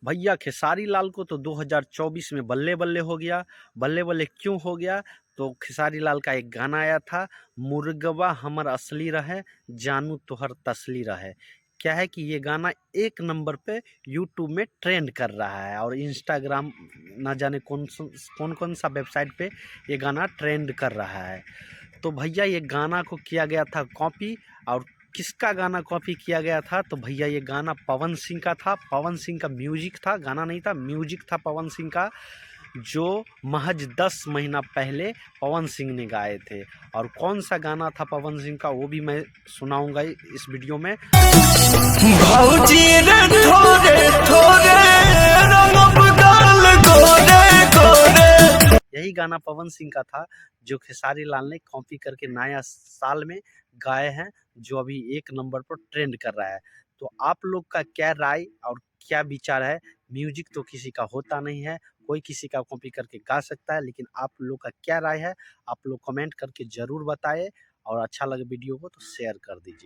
भैया खेसारी लाल को तो 2024 में बल्ले बल्ले हो गया। बल्ले बल्ले क्यों हो गया? तो खेसारी लाल का एक गाना आया था, मुर्गवा हमर असली रहे जानू तोहर तसली रहे। क्या है कि ये गाना एक नंबर पे यूट्यूब में ट्रेंड कर रहा है और इंस्टाग्राम ना जाने कौन कौन सा वेबसाइट पे ये गाना ट्रेंड कर रहा है। तो भैया ये गाना को किया गया था कॉपी, और किसका गाना कॉपी किया गया था? तो भैया ये गाना पवन सिंह का था। पवन सिंह का म्यूजिक था, गाना नहीं था, म्यूजिक था पवन सिंह का, जो महज 10 महीना पहले पवन सिंह ने गाए थे। और कौन सा गाना था पवन सिंह का वो भी मैं सुनाऊंगा इस वीडियो में। भौजी रे थोरे थोरे रंगब गाल गोरे गोरे। यही गाना पवन सिंह का था जो खेसारी लाल ने कॉपी करके नया साल में गाए हैं, जो अभी एक नंबर पर ट्रेंड कर रहा है। तो आप लोग का क्या राय और क्या विचार है? म्यूजिक तो किसी का होता नहीं है, कोई किसी का कॉपी करके गा सकता है, लेकिन आप लोग का क्या राय है? आप लोग कमेंट करके ज़रूर बताएं, और अच्छा लगे वीडियो को तो शेयर कर दीजिए।